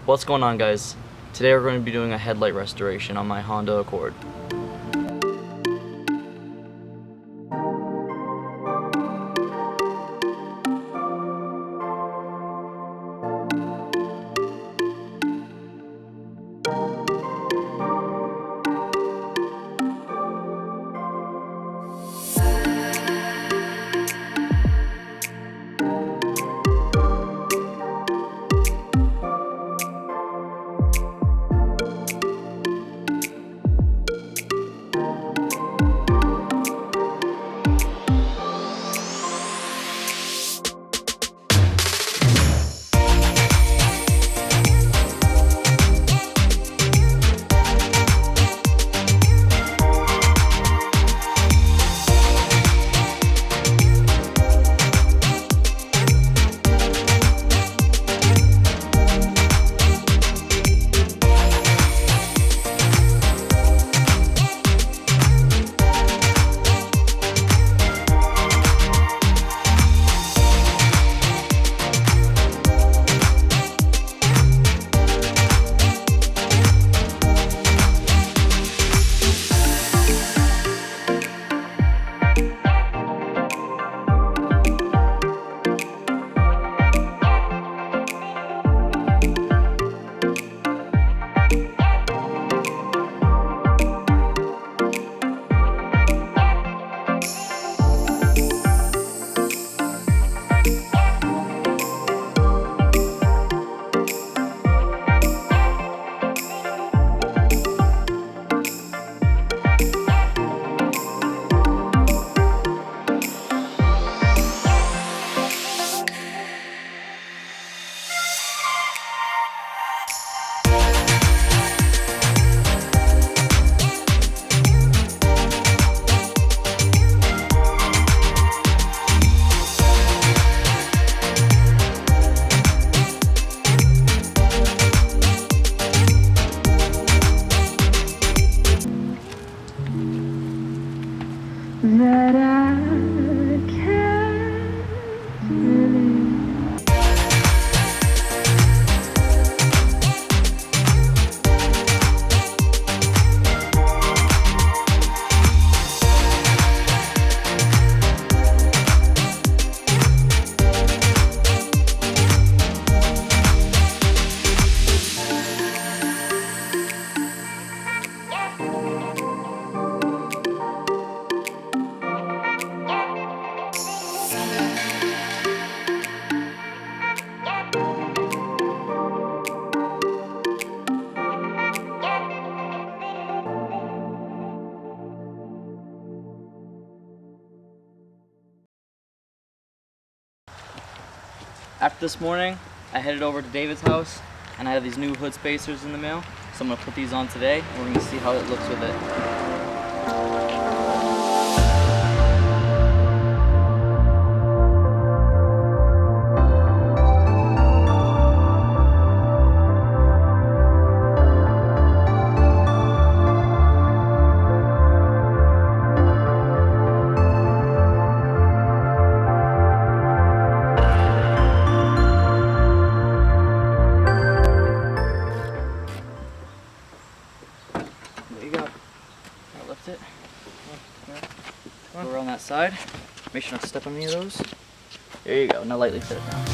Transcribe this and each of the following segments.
What's going on, guys? Today we're going to be doing a headlight restoration on my Honda Accord. That I can't believe. After this morning, I headed over to David's house and I have these new hood spacers in the mail. So I'm going to put these on today and we're going to see how it looks with it. There you go. Now lift it. Go around that side. Make sure not to step on any of those. There you go. Now lightly set it down.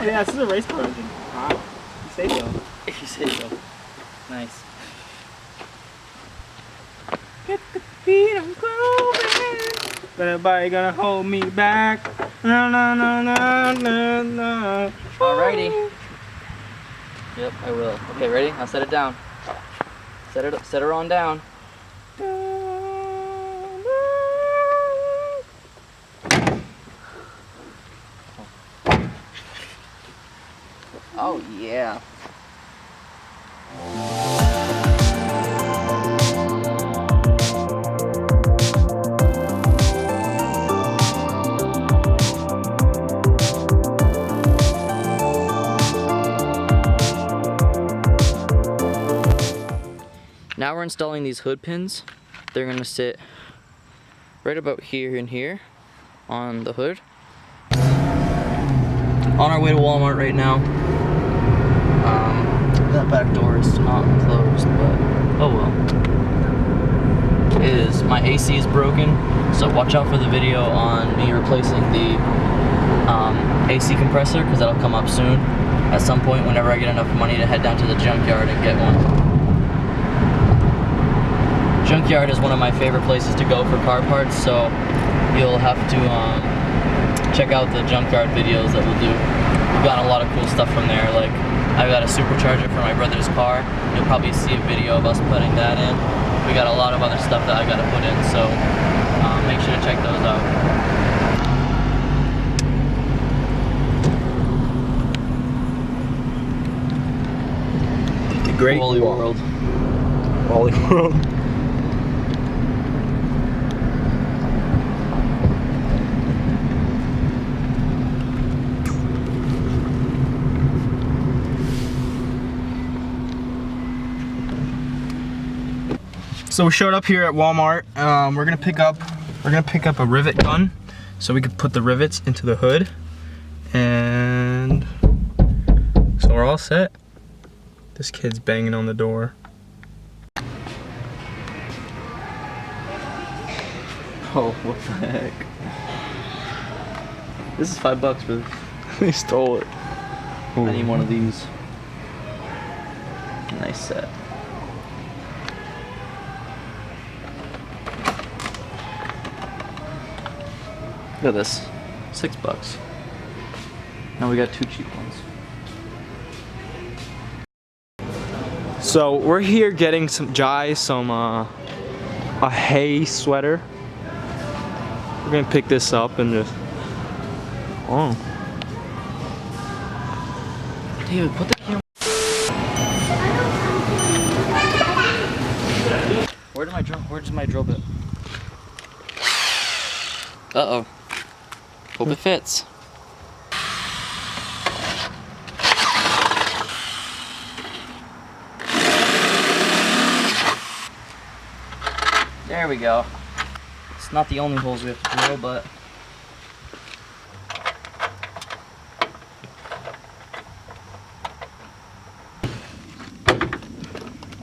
Oh, yeah, this is a race car engine. Wow. You say so. If you say so. Nice. Get the beat, I'm grooving. But nobody gonna hold me back. Na, na, na, na, na, na. Alrighty. Yep, I will. Okay, ready? I'll set it down. Set her on down. Oh yeah. Now we're installing these hood pins. They're gonna sit right about here and here on the hood. On our way to Walmart right now. That back door is not closed, but oh well. My AC is broken, so watch out for the video on me replacing the AC compressor, because that'll come up soon at some point whenever I get enough money to head down to the junkyard and get one. Junkyard is one of my favorite places to go for car parts, so you'll have to check out the junkyard videos that we'll do. We've got a lot of cool stuff from there. Like, I've got a supercharger for my brother's car. You'll probably see a video of us putting that in. We got a lot of other stuff that I gotta put in, so make sure to check those out. The Great Wally World. Wally World. So we showed up here at Walmart. We're gonna pick up a rivet gun, so we could put the rivets into the hood, and so we're all set. This kid's banging on the door. Oh, what the heck? This is $5 for this. They stole it. I need one of these. Nice set. Look at this, $6. Now we got 2 cheap ones. So we're here getting some a hay sweater. We're gonna pick this up and just David, put the camera. Where's my drill bit? Uh-oh. Hope it fits. There we go. It's not the only holes we have to drill, but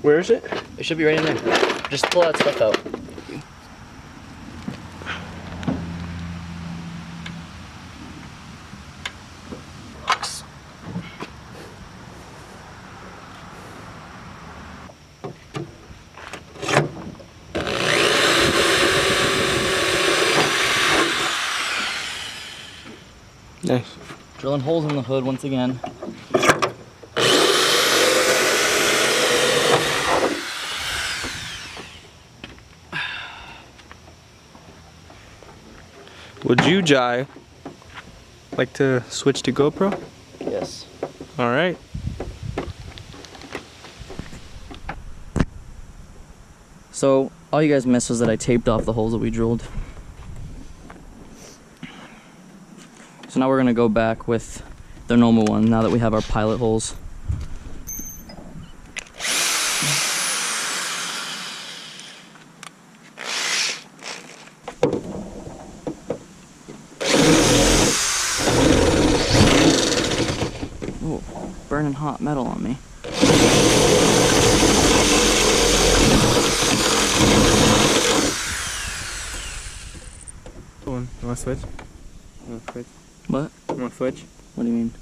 where is it? it should be right in there. Just pull that stuff out. Nice. Drilling holes in the hood once again. Would you, Jai, like to switch to GoPro? Yes. All right. So all you guys missed was that I taped off the holes that we drilled. So now we're gonna go back with the normal one now that we have our pilot holes. Ooh, burning hot metal on me. You want to switch? You want to switch? What? You want to switch? What do you mean?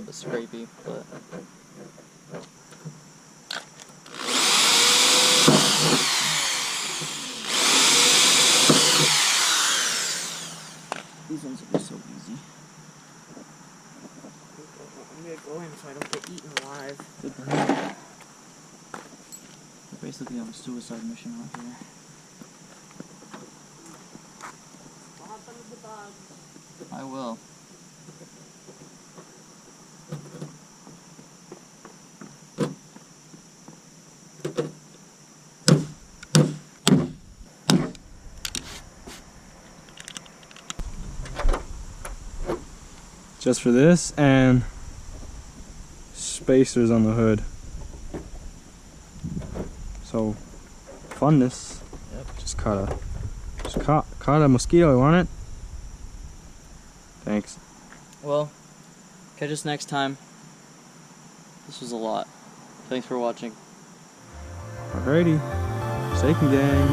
bit scrapey, but these ones will be so easy. I'm gonna go in so I don't get eaten alive. Good to know. We're basically on a suicide mission out here. I will. Just for this and spacers on the hood. So funness. Yep. Just caught a mosquito. You want it? Thanks. Well, catch us next time. This was a lot. Thanks for watching. Alrighty. Shaking gang.